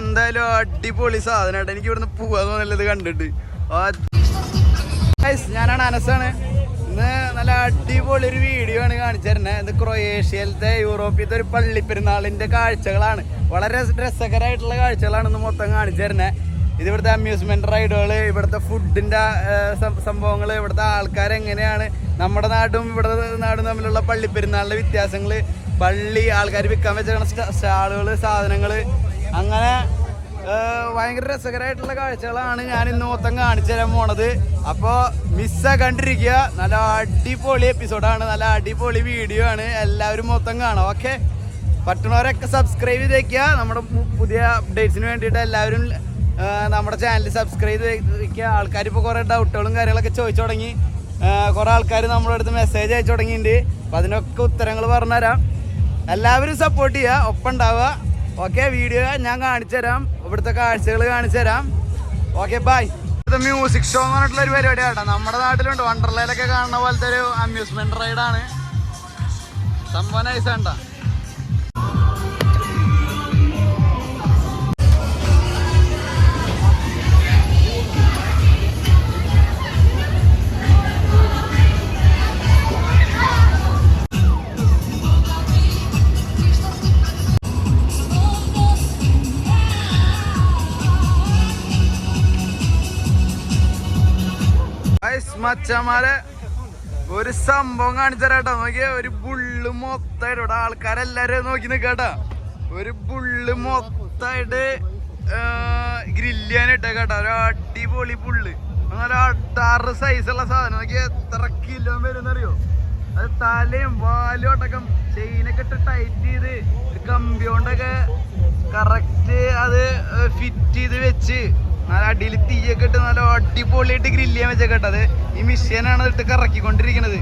എന്തായാലും അടിപൊളി സാധനമായിട്ട് എനിക്ക് ഇവിടുന്ന് പോവാന്ന് തോന്നുന്നത് കണ്ടിട്ട്. ഞാനാണ് അനസാണ്. ഇന്ന് നല്ല അടിപൊളി ഒരു വീഡിയോ ആണ് കാണിച്ചു തരുന്നത്. ഇത് ക്രൊയേഷ്യയിലത്തെ യൂറോപ്പിലത്തെ ഒരു പള്ളിപ്പെരുന്നാളിന്റെ കാഴ്ചകളാണ്. വളരെ രസകരമായിട്ടുള്ള കാഴ്ചകളാണ് ഇന്ന് മൊത്തം കാണിച്ചു തരുന്നത്. ഇത് ഇവിടുത്തെ അമ്യൂസ്മെന്റ് റൈഡുകൾ, ഇവിടുത്തെ ഫുഡിന്റെ സംഭവങ്ങൾ, ഇവിടുത്തെ ആൾക്കാരെങ്ങനെയാണ്, നമ്മുടെ നാടും ഇവിടുത്തെ നാടും തമ്മിലുള്ള പള്ളിപ്പെരുന്നാളിന്റെ വ്യത്യാസങ്ങൾ, പള്ളി ആൾക്കാർ വിൽക്കാൻ വെച്ച സ്റ്റാളുകൾ, സാധനങ്ങൾ, അങ്ങനെ ഭയങ്കര രസകരമായിട്ടുള്ള കാഴ്ചകളാണ് ഞാൻ ഇന്ന് മൊത്തം കാണിച്ചു തരാൻ പോണത്. അപ്പോൾ മിസ്സാക്കാണ്ടിരിക്കുക. നല്ല അടിപൊളി എപ്പിസോഡാണ്, നല്ല അടിപൊളി വീഡിയോ ആണ്. എല്ലാവരും മൊത്തം കാണാം. ഓക്കെ, പറ്റുന്നവരൊക്കെ സബ്സ്ക്രൈബ് ചെയ്ത് വയ്ക്കുക. നമ്മുടെ പുതിയ അപ്ഡേറ്റ്സിന് വേണ്ടിയിട്ട് എല്ലാവരും നമ്മുടെ ചാനൽ സബ്സ്ക്രൈബ് ചെയ്ത് വയ്ക്കുക. ആൾക്കാരിപ്പോൾ കുറേ ഡൗട്ടുകളും കാര്യങ്ങളൊക്കെ ചോദിച്ചു തുടങ്ങി. കുറേ ആൾക്കാർ നമ്മുടെ അടുത്ത് മെസ്സേജ് അയച്ചു തുടങ്ങിയിട്ടുണ്ട്. അപ്പോൾ അതിനൊക്കെ ഉത്തരങ്ങൾ പറഞ്ഞുതരാം. എല്ലാവരും സപ്പോർട്ട് ചെയ്യുക, ഒപ്പം ഉണ്ടാവുക. ഓക്കെ, വീഡിയോ ഞാൻ കാണിച്ചു തരാം, ഇവിടുത്തെ കാഴ്ചകൾ കാണിച്ചു തരാം. Okay, bye. ഇത് മ്യൂസിക് ഷോ എന്ന് പറഞ്ഞിട്ടുള്ള ഒരു പരിപാടിയാണ്. നമ്മുടെ നാട്ടിലുണ്ട്, വണ്ടർലയിലൊക്കെ കാണുന്ന പോലത്തെ ഒരു അമ്യൂസ്മെന്റ് റൈഡാണ്. സംഭവം നൈസാണ്ടാ. മച്ചന്മാരെ ഒരു സംഭവം കാണിച്ചേരാട്ടോ. നോക്കിയ ഒരു ബുള്ള് മൊത്തമായിട്ട് ഇവിടെ ആൾക്കാരെല്ലാരും നോക്കി നിൽക്കാട്ടാ. ഒരു ബുള്ള് മൊത്തമായിട്ട് ഗ്രില്ല് ചെയ്യാനിട്ടേക്കാട്ടോ. ഒരു അടിപൊളി ബുള്ള്, നല്ല 6 സൈസുള്ള സാധനം. നോക്കിയ എത്ര കിലോ വരുന്നറിയോ? അത് തലയും വാലും അടക്കം ചെയിനൊക്കെ ഇട്ട് ടൈറ്റ് ചെയ്ത് കമ്പി കൊണ്ടൊക്കെ കറക്റ്റ് അത് ഫിറ്റ് ചെയ്ത് വെച്ച് നല്ല അടിയിൽ തീയൊക്കെ ഇട്ട് നല്ല അടിപൊളിയായിട്ട് ഗ്രില്ല് ചെയ്യാൻ വെച്ചേക്കട്ടത്. ഈ മിഷീനാണ് ഇട്ട് കറക്കിക്കൊണ്ടിരിക്കുന്നത്.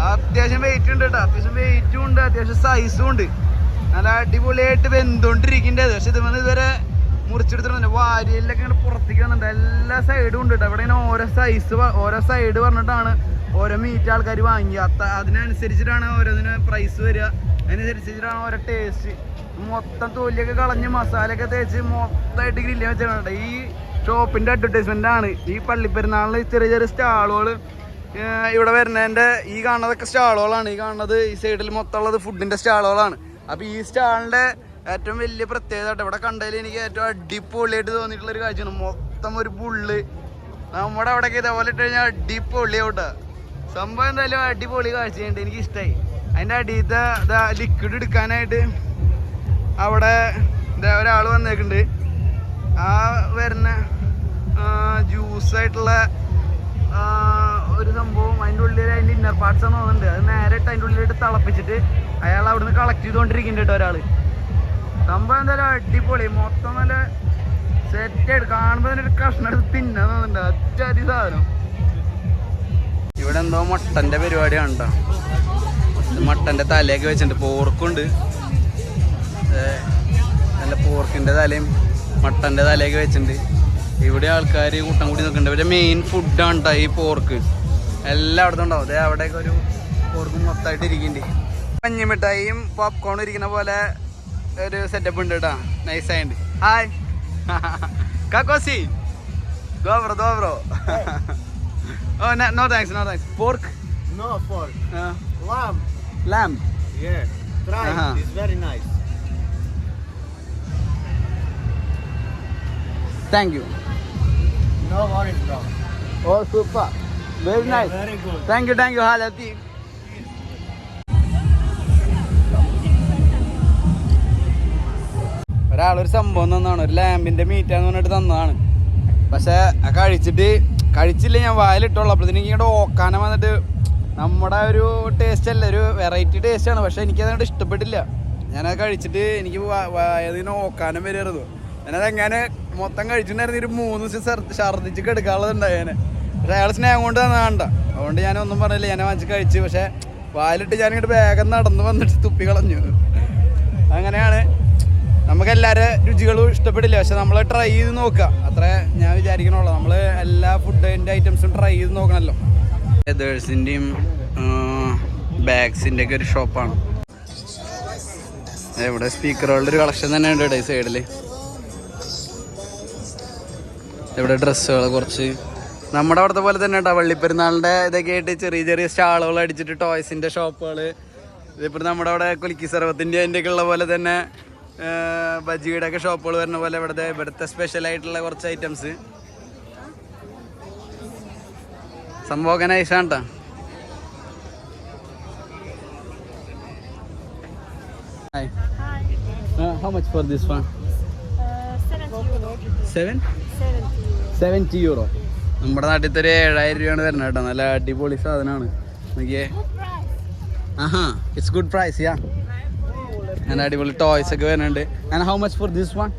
അത്യാവശ്യം വെയിറ്റ് ഉണ്ട് കേട്ടോ, അത്യാവശ്യം വെയിറ്റും ഉണ്ട്, അത്യാവശ്യം സൈസും ഉണ്ട്. നല്ല അടിപൊളിയായിട്ട് വെന്തുകൊണ്ടിരിക്കേണ്ടത്. പക്ഷെ ഇതുവരെ മുറിച്ചെടുത്തിട്ടുണ്ട്. വാരിയലിലൊക്കെ ഇങ്ങനെ പുറത്തേക്ക് വന്നിട്ടുണ്ട്. എല്ലാ സൈഡും ഉണ്ട് കേട്ടോ. ഇവിടെ ഇങ്ങനെ ഓരോ സൈഡ് പറഞ്ഞിട്ടാണ് ഓരോ മീറ്റ് ആൾക്കാർ വാങ്ങി. അതിനനുസരിച്ചിട്ടാണ് ഓരോന്നിന് പ്രൈസ് വരിക, അതിനനുസരിച്ചിട്ടാണ് ഓരോ ടേസ്റ്റ്. മൊത്തം തൊലിയൊക്കെ കളഞ്ഞ് മസാലയൊക്കെ തേച്ച് മൊത്തമായിട്ട് ഗ്രില്ല് വെച്ചിട്ടുണ്ട്. ഈ ഷോപ്പിന്റെ അഡ്വർടൈസ്മെന്റ് ആണ്. ഈ പള്ളിപ്പെരുന്നാളിന് ചെറിയ ചെറിയ സ്റ്റാളുകൾ ഇവിടെ വരുന്നതിന്റെ ഈ കാണുന്നതൊക്കെ സ്റ്റാളുകളാണ്. ഈ കാണുന്നത് ഈ സൈഡിൽ മൊത്തം ഉള്ളത് ഫുഡിന്റെ സ്റ്റാളുകളാണ്. അപ്പൊ ഈ സ്റ്റാളിന്റെ ഏറ്റവും വലിയ പ്രത്യേകത ഇവിടെ കണ്ടതിൽ എനിക്ക് ഏറ്റവും അടിപൊളിയായിട്ട് തോന്നിയിട്ടുള്ള ഒരു കാഴ്ചയാണ്. മൊത്തം ഒരു ബുള്ള് നമ്മുടെ അവിടെയൊക്കെ ഇതേപോലെ ഇട്ട് കഴിഞ്ഞാൽ അടിപൊളിയാവട്ടെ. സംഭവം എന്തായാലും അടിപൊളി കാഴ്ചയുണ്ട്, എനിക്ക് ഇഷ്ടമായി. അതിന്റെ അടിയത്തെ ലിക്വിഡ് എടുക്കാനായിട്ട് അവിടെ ഒരാൾ വന്നേക്കുന്നുണ്ട്. ആ വരുന്ന ജ്യൂസായിട്ടുള്ള ഒരു സംഭവം അതിൻ്റെ ഉള്ളിൽ അതിൻ്റെ ഇന്നർ പാർട്സ് എന്ന് തോന്നുന്നുണ്ട്. അത് നേരെ ഇട്ട് അതിൻ്റെ ഉള്ളിലിട്ട് തിളപ്പിച്ചിട്ട് അയാൾ അവിടുന്ന് കളക്ട് ചെയ്തുകൊണ്ടിരിക്കുന്നുണ്ട് കേട്ടോ ഒരാൾ. സംഭവം എന്തായാലും അടിപൊളി, മൊത്തം നല്ല സെറ്റായിട്ട് കാണുമ്പോൾ തന്നെ ഒരു കഷ്ണം എടുത്ത് തിന്നാൻ തോന്നുന്നുണ്ട്. അറ്റാതി സാധനം. ഇവിടെ എന്തോ മട്ടൻ്റെ പരിപാടിയാണ് കേട്ടോ. മട്ടൻ്റെ തലയൊക്കെ വെച്ചിട്ടുണ്ട്, പോർക്കുണ്ട്. നല്ല പോർക്കിൻ്റെ തലയും മട്ടൻ്റെ തലയൊക്കെ വെച്ചിട്ടുണ്ട്. ഇവിടെ ആൾക്കാർ കൂട്ടം കൂടി നിൽക്കുന്നുണ്ട്. ഇവരുടെ മെയിൻ ഫുഡാണ് കേട്ടോ ഈ പോർക്ക്. എല്ലാം അവിടെ ഉണ്ടാവും. അതെ, അവിടെയൊക്കെ ഒരു പോർക്ക് മൊത്തമായിട്ട് ഇരിക്കുന്നുണ്ട്. മഞ്ഞമിഠായിയും പോപ്കോണും ഇരിക്കുന്ന പോലെ ഒരു സെറ്റപ്പ് ഉണ്ട് കേട്ടോ, നൈസായിട്ട്. ഹായ് കാക്കോസി, ദോബ്രോ ദോബ്രോ. Oh no thanks, no thanks. Pork? No pork. Lamb. Lamb? Yeah. Try. It's very nice. Thank you. No worries, bro. Oh, super. Very nice. Very good. Thank you, thank you. Halati. ഒരാളൊരു സംഭവം തന്നതാണ്, ഒരു ലാമ്പിന്റെ മീറ്റാന്ന് പറഞ്ഞിട്ട് തന്നതാണ്. പക്ഷെ കഴിച്ചില്ല, ഞാൻ വായിലിട്ടുള്ളൂ. അപ്പോഴത്തേക്ക് ഇങ്ങോട്ട് ഓക്കാനം വന്നിട്ട് നമ്മുടെ ഒരു ടേസ്റ്റ് അല്ല, ഒരു വെറൈറ്റി ടേസ്റ്റാണ്. പക്ഷെ എനിക്കതുകൊണ്ട് ഇഷ്ടപ്പെട്ടില്ല. ഞാനത് കഴിച്ചിട്ട് എനിക്ക് അതിന് ഓക്കാനം വരുമായിരുന്നു. ഞാനതെങ്ങനെ മൊത്തം കഴിച്ചിട്ടുണ്ടായിരുന്നു. ഒരു 3 ദിവസം ഛർദ്ദിച്ച് എടുക്കാനുള്ളതുണ്ടായേനെ. പക്ഷെ അയാൾ സ്നേഹം കൊണ്ട് തന്നാണ്ട. അതുകൊണ്ട് ഞാനൊന്നും പറഞ്ഞില്ല, ഞാൻ വാങ്ങിച്ച് കഴിച്ചു. പക്ഷെ വായിലിട്ട് ഞാനിങ്ങോട്ട് വേഗം നടന്ന് വന്നിട്ട് തുപ്പി കളഞ്ഞു. അങ്ങനെയാണ്. നമുക്കെല്ലാവരും രുചികളും ഇഷ്ടപ്പെടില്ല, പക്ഷെ നമ്മൾ ട്രൈ ചെയ്ത് നോക്കുക, അത്ര ഞാൻ വിചാരിക്കണുള്ളൂ. നമ്മൾ എല്ലാ ഫുഡിൻ്റെ ഐറ്റംസും ട്രൈ ചെയ്ത് നോക്കണമല്ലോ. ലെതേഴ്സിൻ്റെയും ബാഗ്സിൻ്റെ ഒക്കെ ഒരു ഷോപ്പാണ്. ഇവിടെ സ്പീക്കറുകളുടെ ഒരു കളക്ഷൻ തന്നെ ഉണ്ട് ഇവിടെ ഈ സൈഡിൽ. ഇവിടെ ഡ്രസ്സുകൾ കുറച്ച് നമ്മുടെ അവിടുത്തെ പോലെ തന്നെ കേട്ടോ. വള്ളിപ്പെരുന്നാളിൻ്റെ ഇതൊക്കെ ആയിട്ട് ചെറിയ ചെറിയ സ്റ്റാളുകൾ അടിച്ചിട്ട് ടോയ്സിൻ്റെ ഷോപ്പുകൾ. ഇതിപ്പോൾ നമ്മുടെ അവിടെ കുലുക്കി സർവത്തിൻ്റെ അതിൻ്റെയൊക്കെ ഉള്ള പോലെ തന്നെ ബജിയുടെ ഒക്കെ ഷോപ്പുകൾ വരുന്ന പോലെ ഇവിടുത്തെ സ്പെഷ്യലായിട്ടുള്ള കുറച്ച് ഐറ്റംസ്. സംഭവമൊക്കെ നൈസാണ് കേട്ടോ. Hi. How much for this one? 70 euro. നമ്മുടെ നാട്ടിലത്തെ ഒരു 7000 രൂപയാണ് വരുന്നത് കേട്ടോ. നല്ല അടിപൊളി സാധനമാണ്. നോക്കിയേ. ആഹാ, ഇറ്റ്സ് ഗുഡ് പ്രൈസ്. യാ, നല്ല അടിപൊളി ടോയ്സ് ഒക്കെ വരുന്നുണ്ട്. And how much for this one?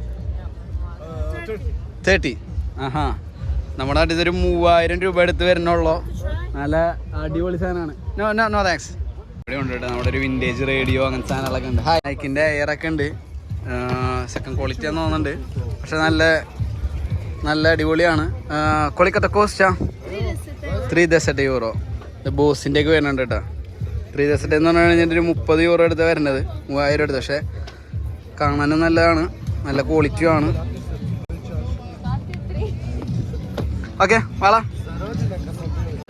30. ആഹാ, നമ്മുടെ നാട്ടിൽ ഒരു 3000 രൂപ എടുത്ത് വരുന്നുള്ളൂ. നല്ല അടിപൊളി സാധനമാണ്. No no no thanks. ഇവിടെ ഉണ്ട് കേട്ടോ നമ്മുടെ ഒരു വിൻറ്റേജ് റേഡിയോ അങ്ങനത്തെ സാധനങ്ങളൊക്കെ ഉണ്ട്. നൈക്കിൻ്റെ എയറൊക്കെ ഉണ്ട്. സെക്കൻഡ് ക്വാളിറ്റി ആണെന്ന് തോന്നുന്നുണ്ട്. പക്ഷെ നല്ല അടിപൊളിയാണ്. കൊളിക്കത്തെ കോസ്റ്റാ 3 euro. ബോസിൻ്റെ ഒക്കെ വരുന്നുണ്ട് കേട്ടോ. 3 എന്ന് പറഞ്ഞു കഴിഞ്ഞാൽ ഒരു 30 euro എടുത്ത് വരുന്നത്, 3000 എടുത്ത്. പക്ഷെ കാണാനും നല്ലതാണ്, നല്ല ക്വാളിറ്റിയാണ്. ഓക്കെ വാള.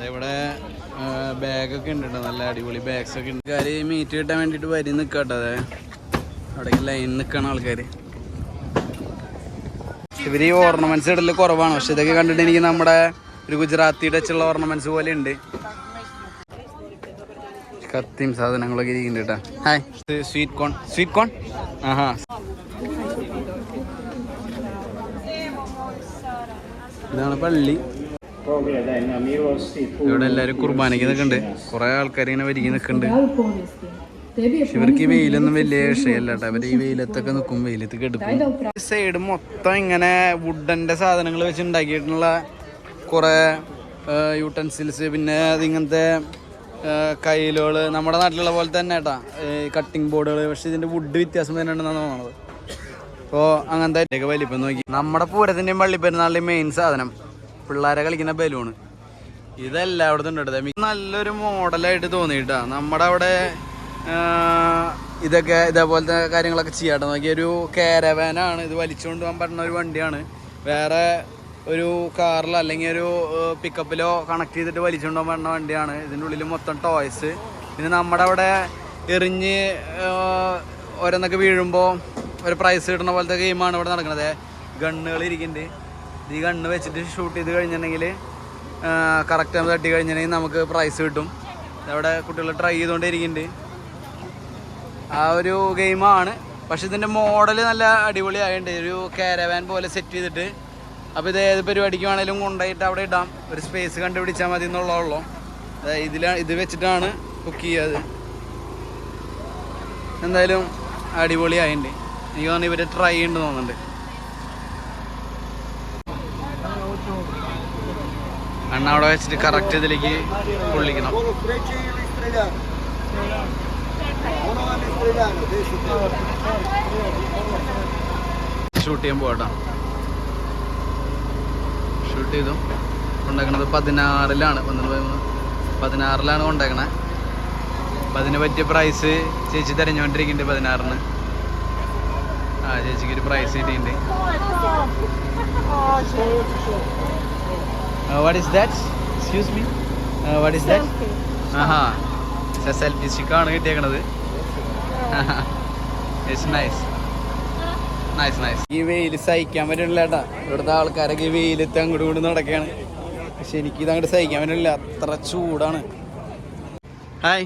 ഇവിടെ ബാഗൊക്കെ ഉണ്ട് കേട്ടോ. നല്ല അടിപൊളി ബാഗ്സ് ഒക്കെ ഉണ്ട്. കാര്യം മീറ്റ് കിട്ടാൻ വേണ്ടിയിട്ട് വരി നിൽക്കട്ടോ. അതെ, അവിടേക്ക് ലൈൻ നിൽക്കണം ആൾക്കാർ. ഇവർ ഈ ഓർണമെന്റ്സ് ഇടൽ കുറവാണ്. പക്ഷെ ഇതൊക്കെ കണ്ടിട്ട് എനിക്ക് നമ്മുടെ ഒരു ഗുജറാത്തി ടച്ചുള്ള ഓർണമെന്റ്സ് പോലെ ഉണ്ട്. കത്തിയും സാധനങ്ങളൊക്കെ ഇരിക്കുന്നുണ്ട് കേട്ടോ. Hi, sweet corn. ആഹാ, ഇതാണ് പള്ളി. ഇവിടെ എല്ലാവരും കുർബാനയ്ക്ക് നിൽക്കുന്നുണ്ട്. കുറേ ആൾക്കാർ ഇങ്ങനെ വരികി നിൽക്കുന്നുണ്ട്. ഇവർക്ക് ഈ വെയിലൊന്നും വലിയ വിഷയമല്ല കേട്ടോ. അവർ ഈ വെയിലത്തൊക്കെ നിൽക്കും, വെയിലത്ത് കെടുക്കും. സൈഡ് മൊത്തം ഇങ്ങനെ വുഡൻ്റെ സാധനങ്ങൾ വെച്ച് ഉണ്ടാക്കിയിട്ടുള്ള കുറേ യൂട്ടൻസിൽസ്, പിന്നെ അതിങ്ങനത്തെ കയ്യിലുകൾ നമ്മുടെ നാട്ടിലുള്ള പോലെ തന്നെ കേട്ടോ. കട്ടിങ് ബോർഡുകൾ. പക്ഷെ ഇതിൻ്റെ വുഡ് വ്യത്യാസം തന്നെയുണ്ടെന്നാണ് തോന്നുന്നത്. അപ്പോൾ അങ്ങനത്തെ വലിപ്പം നോക്കി. നമ്മുടെ പൂരത്തിൻ്റെയും പള്ളിപ്പെരുന്നാളിൻ്റെയും മെയിൻ സാധനം പിള്ളേരെ കളിക്കുന്ന ബലൂണ്. ഇതെല്ലായിടത്തും ഉണ്ട്. നല്ലൊരു മോഡലായിട്ട് തോന്നിയിട്ടാ. നമ്മുടെ അവിടെ ഇതൊക്കെ ഇതേപോലത്തെ കാര്യങ്ങളൊക്കെ ചെയ്യാട്ടോ. നോക്കിയൊരു കാരവാനാണ് ഇത്. വലിച്ചുകൊണ്ട് പോകാൻ പറ്റുന്ന ഒരു വണ്ടിയാണ്. വേറെ ഒരു കാറിലോ അല്ലെങ്കിൽ ഒരു പിക്കപ്പിലോ കണക്ട് ചെയ്തിട്ട് വലിച്ചുകൊണ്ട് പോകാൻ പറ്റുന്ന വണ്ടിയാണ്. ഇതിൻ്റെ ഉള്ളിൽ മൊത്തം ടോയ്സ്. പിന്നെ നമ്മുടെ അവിടെ എറിഞ്ഞ് ഓരോന്നൊക്കെ വീഴുമ്പോൾ ഒരു പ്രൈസ് കിട്ടുന്ന പോലത്തെ ഗെയിമാണ് ഇവിടെ നടക്കുന്നത്. ഗണ്ണുകൾ ഇരിക്കുന്നുണ്ട്. ഈ ഗണ്ണ് വെച്ചിട്ട് ഷൂട്ട് ചെയ്ത് കഴിഞ്ഞിട്ടുണ്ടെങ്കിൽ കറക്റ്റ് ആകുമ്പോൾ തട്ടി കഴിഞ്ഞിട്ടുണ്ടെങ്കിൽ നമുക്ക് പ്രൈസ് കിട്ടും. അവിടെ കുട്ടികൾ ട്രൈ ചെയ്തുകൊണ്ടിരിക്കുന്നുണ്ട്. ആ ഒരു ഗെയിമാണ്. പക്ഷെ ഇതിൻ്റെ മോഡൽ നല്ല അടിപൊളിയായിട്ടുണ്ട്. ഒരു കാരവാൻ പോലെ സെറ്റ് ചെയ്തിട്ട്. അപ്പോൾ ഇത് ഏത് പരിപാടിക്ക് വേണമെങ്കിലും കൊണ്ടുപോയിട്ട് അവിടെ ഇടാം. ഒരു സ്പേസ് കണ്ടുപിടിച്ചാൽ മതി എന്നുള്ളതുള്ളൂ. ഇത് വെച്ചിട്ടാണ് കുക്ക് ചെയ്യുന്നത്. എന്തായാലും അടിപൊളിയായിട്ടുണ്ട്. എനിക്ക് തോന്നുന്നു ഇവർ ട്രൈ ഉണ്ട് തോന്നുന്നുണ്ട്. എണ്ണ അവിടെ വെച്ചിട്ട് കറക്റ്റ് ഇതിലേക്ക് പൊള്ളിക്കണം. ഷൂട്ട് ചെയ്യാൻ പോകട്ടോ. ഷൂട്ട് ചെയ്തു. കൊണ്ടാക്കണത് 16-ലാണ്. 16-ലാണ് കൊണ്ടാക്കണേ. അപ്പം അതിന് പറ്റിയ പ്രൈസ് ചേച്ചി തിരഞ്ഞുകൊണ്ടിരിക്കുന്നുണ്ട്. 16-ന് ചേച്ചിക്ക് ഒരു പ്രൈസ് കിട്ടിയിട്ടുണ്ട്. What is that? Excuse me. What is that? ആഹാ, സെൽഫി സ്റ്റിക്കാണ് കിട്ടിയേക്കണത്. It's nice. ഈ വെയിൽ സഹിക്കാൻ പറ്റില്ല കേട്ടാ. ഇവിടുത്തെ ആൾക്കാരൊക്കെ ഈ വെയിലത്ത് അങ്ങോട്ട് കൊണ്ട് നടക്കുകയാണ്. പക്ഷെ എനിക്കിത് അങ്ങോട്ട് സഹിക്കാൻ പറ്റില്ല, അത്ര ചൂടാണ്. ഹായ്.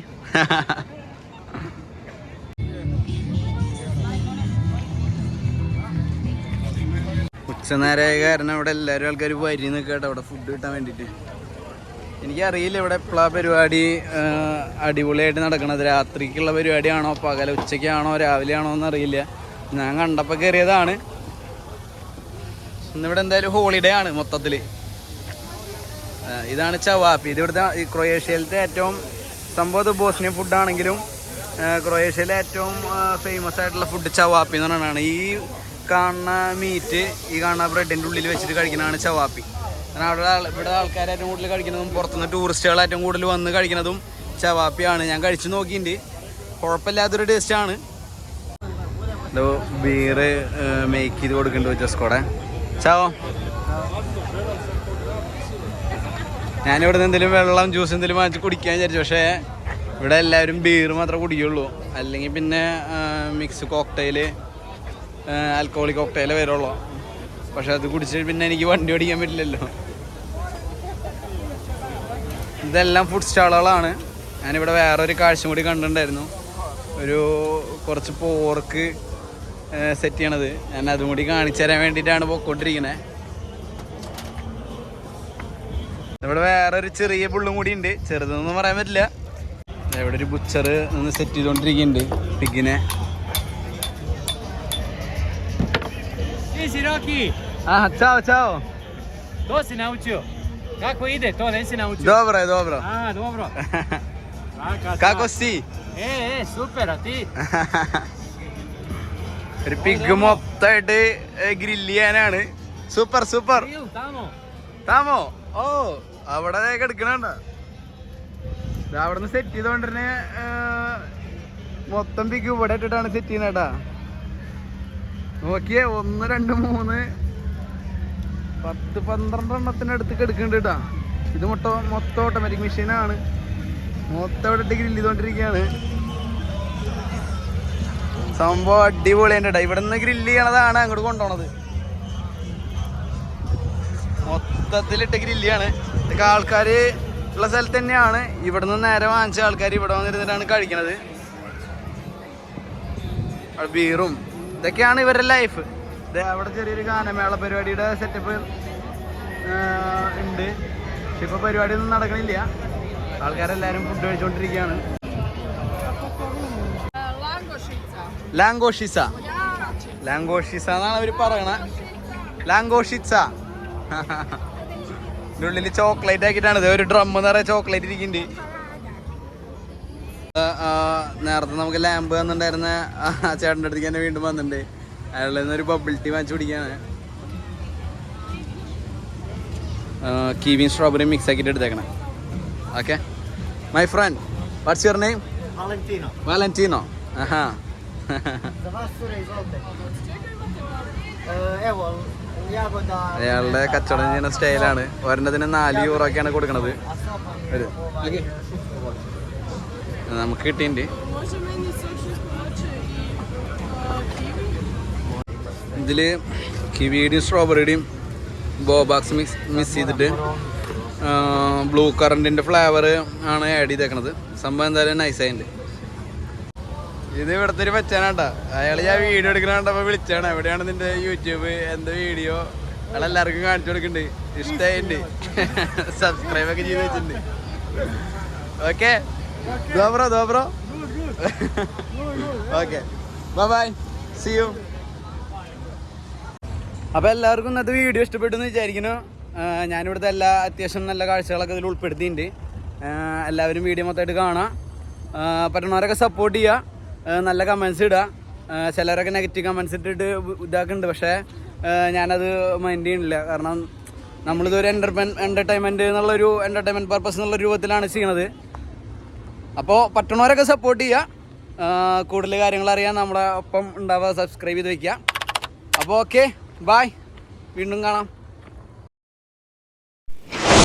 ഉച്ചനേരമായ കാരണം ഇവിടെ എല്ലാവരും ആൾക്കാർ വരി നിൽക്കട്ടെ അവിടെ ഫുഡ് കിട്ടാൻ വേണ്ടിയിട്ട്. എനിക്കറിയില്ല ഇവിടെ എപ്പോഴാണ് പരിപാടി അടിപൊളിയായിട്ട് നടക്കണത്. രാത്രിക്കുള്ള പരിപാടിയാണോ പകല ഉച്ചയ്ക്കാണോ രാവിലെ ആണോ എന്നറിയില്ല. ഞാൻ കണ്ടപ്പോൾ കയറിയതാണ്. ഇന്നിവിടെ എന്തായാലും ഹോളിഡേ ആണ് മൊത്തത്തിൽ. ഇതാണ് ചവാപ്പി. ഇത് ഇവിടുത്തെ ഈ ക്രൊയേഷ്യയിലത്തെ ഏറ്റവും സംഭവം ബോസ്നിയൻ ഫുഡാണെങ്കിലും ക്രൊയേഷ്യയിലെ ഏറ്റവും ഫേമസ് ആയിട്ടുള്ള ഫുഡ് ചവാപ്പി എന്ന് പറയുന്നതാണ്. ഈ കാണുന്ന മീറ്റ്, ഈ കാണുന്ന ബ്രെഡിൻ്റെ ഉള്ളിൽ വെച്ചിട്ട് കഴിക്കുന്നതാണ് ചവാപ്പി. കാരണം ഇവിടെ ആൾക്കാർ ഏറ്റവും കൂടുതൽ കഴിക്കുന്നതും പുറത്തുനിന്ന് ടൂറിസ്റ്റുകൾ ഏറ്റവും കൂടുതൽ വന്ന് കഴിക്കുന്നതും ചവാപ്പിയാണ്. ഞാൻ കഴിച്ചു നോക്കിയിട്ടുണ്ട്. കുഴപ്പമില്ലാത്തൊരു ടേസ്റ്റാണ്. ബീറ് മേക്ക് ചെയ്ത് കൊടുക്കുന്നുണ്ട് ജസ്കോടെ. ചാവോ. ഞാനിവിടെ നിന്ന് എന്തെങ്കിലും വെള്ളം ജ്യൂസ് എന്തെങ്കിലും വാങ്ങിച്ച് കുടിക്കാൻ വിചാരിച്ചു. പക്ഷേ ഇവിടെ എല്ലാവരും ബീർ മാത്രമേ കുടിക്കുള്ളൂ. അല്ലെങ്കിൽ പിന്നെ മിക്സ് കോക്ടെയിൽ, ആൽക്കഹോളിക് കോക്ടെയിൽ വരുള്ളൂ. പക്ഷെ അത് കുടിച്ച് പിന്നെ എനിക്ക് വണ്ടി ഓടിക്കാൻ പറ്റില്ലല്ലോ. ഇതെല്ലാം ഫുഡ് സ്റ്റാളുകളാണ്. ഞാനിവിടെ വേറൊരു കാഴ്ച കൂടി കണ്ടിട്ടുണ്ടായിരുന്നു. കുറച്ച് പോർക്ക് സെറ്റ് ചെയ്യണത്. ഞാൻ അതും കൂടി കാണിച്ചു തരാൻ വേണ്ടിയിട്ടാണ് പോയിക്കൊണ്ടിരിക്കുന്നത്. ഇവിടെ വേറൊരു ചെറിയ പുള്ളും കൂടി ഉണ്ട്. ചെറുതൊന്നും പറയാൻ പറ്റില്ല. ഇവിടെ ഒരു ബുച്ചർ നിന്ന് set ചെയ്തുകൊണ്ടിരിക്കുന്നുണ്ട് പിഗിനെ. Ciao, ciao. Кто се научил? Kako ide? To ne si naučio? Dobro. Dobro. Kako si? Super, a ti? ഒരു പിഗ് മൊത്തമായിട്ട് ഗ്രില്ല് ചെയ്യാനാണ്. സൂപ്പർ. താമോ ഓ അവിടെ എടുക്കണണ്ട. അവിടെ നിന്ന് സെറ്റ് ചെയ്തോണ്ടിരുന്നെ മൊത്തം പിഗ് ഇവിടെ ഇട്ടിട്ടാണ് സെറ്റ് ചെയ്യുന്നേട്ടാ. നോക്കിയേ 1 2 3 10 12 എണ്ണത്തിന് അടുത്ത് എടുക്കുന്നുണ്ട് കേട്ടാ. ഇത് മൊത്തം ഓട്ടോമാറ്റിക് മെഷീനാണ്. മൊത്തം ഇവിടെ ഇട്ട് ഗ്രില്ല് ചെയ്തോണ്ടിരിക്കുകയാണ്. സംഭവം അടിപൊളിയാണ് കേട്ടോ. ഇവിടെ നിന്ന് ഗ്രില്ല് ചെയ്യണതാണ് അങ്ങോട്ട് കൊണ്ടുപോണത്. മൊത്തത്തിലിട്ട് ഗ്രില്ലാണ്. ഇതൊക്കെ ആൾക്കാർ ഉള്ള സ്ഥലത്ത് തന്നെയാണ്. ഇവിടെ നിന്ന് നേരെ വാങ്ങിച്ച ആൾക്കാർ ഇവിടെ വന്നിരുന്നിട്ടാണ് കഴിക്കണത്. ബീറും ഇതൊക്കെയാണ് ഇവരുടെ ലൈഫ്. അവിടെ ചെറിയൊരു ഗാനമേള പരിപാടിയുടെ സെറ്റപ്പ് ഉണ്ട്. പക്ഷെ ഇപ്പോൾ പരിപാടിയൊന്നും നടക്കണില്ല. ആൾക്കാരെല്ലാവരും ഫുഡ് കഴിച്ചുകൊണ്ടിരിക്കുകയാണ്. ലാംഗോഷിസ എന്നാണ് അവർ പറയണ. ലാംഗോഷിസ. ഇതിൻ്റെ ഉള്ളിൽ ചോക്ലേറ്റ് ആക്കിയിട്ടാണ്. ഇത് ഒരു ഡ്രം നിറയെ ചോക്ലേറ്റ് ഇരിക്കുന്നുണ്ട്. നേരത്തെ നമുക്ക് ലാമ്പ് വന്നിട്ടുണ്ടായിരുന്ന ആ ചേട്ടൻ്റെ അടുത്തേക്ക് തന്നെ വീണ്ടും വന്നിട്ടുണ്ട്. അയാളിൽ നിന്നൊരു ബബിൾ ടീ വാങ്ങിച്ചു കുടിക്കുകയാണ്. കീവിയും സ്ട്രോബെറിയും മിക്സ് ആക്കിയിട്ട് എടുത്തേക്കണം. Okay my friend, what's your name? Valentino. അയാളുടെ കച്ചവടം ചെയ്യുന്ന സ്റ്റൈലാണ്. ഒരെണ്ണത്തിന് 4 യൂറോക്കാണ് കൊടുക്കണത്. നമുക്ക് കിട്ടിയിട്ടുണ്ട്. ഇതിൽ കിവിയുടെയും സ്ട്രോബെറിയുടെയും ബോബാക്സ് മിക്സ് ചെയ്തിട്ട് ബ്ലൂ കറണ്ടിൻ്റെ ഫ്ലേവർ ആണ് ആഡ് ചെയ്തേക്കണത്. സംഭവം എന്തായാലും നൈസായിട്ടുണ്ട്. ഇത് ഇവിടുത്തെ ഒരു പച്ചാനാട്ടാ. അയാൾ ഞാൻ വീഡിയോ എടുക്കണപ്പോൾ വിളിച്ചാണ്. എവിടെയാണ് നിൻ്റെ യൂട്യൂബ്, എന്താ വീഡിയോ? അയാളെല്ലാവർക്കും കാണിച്ചു കൊടുക്കുന്നുണ്ട്. ഇഷ്ടമായിട്ടുണ്ട്. സബ്സ്ക്രൈബൊക്കെ ചെയ്ത് വെച്ചിട്ടുണ്ട്. ഓക്കെ ദോബ്രോ. Okay bye, see you. അപ്പോൾ എല്ലാവർക്കും ഇന്നത്തെ വീഡിയോ ഇഷ്ടപ്പെട്ടു എന്ന് വിചാരിക്കുന്നു. ഞാനിവിടുത്തെ അത്യാവശ്യം നല്ല കാഴ്ചകളൊക്കെ ഇതിൽ ഉൾപ്പെടുത്തിയിട്ടുണ്ട്. എല്ലാവരും വീഡിയോ മൊത്തമായിട്ട് കാണാം. പറ്റുന്നവരൊക്കെ സപ്പോർട്ട് ചെയ്യുക. നല്ല കമൻസ് ഇടുക. ചിലരൊക്കെ നെഗറ്റീവ് കമൻസ് ഇട്ടിട്ട് ഇതാക്കുന്നുണ്ട്. പക്ഷേ ഞാനത് മൈൻഡ് ചെയ്യണില്ല. കാരണം നമ്മളിതൊരു എൻ്റർടൈൻമെൻറ്റ് എന്നുള്ളൊരു എൻ്റർടൈൻമെൻറ്റ് പർപ്പസ് എന്നുള്ള രൂപത്തിലാണ് ചെയ്യണത്. അപ്പോൾ പറ്റുന്നവരൊക്കെ സപ്പോർട്ട് ചെയ്യുക. കൂടുതൽ കാര്യങ്ങൾ അറിയാൻ നമ്മുടെ ഒപ്പം ഉണ്ടാവുക, സബ്സ്ക്രൈബ് ചെയ്ത് വയ്ക്കുക. അപ്പോൾ ഓക്കെ ബൈ, വീണ്ടും കാണാം.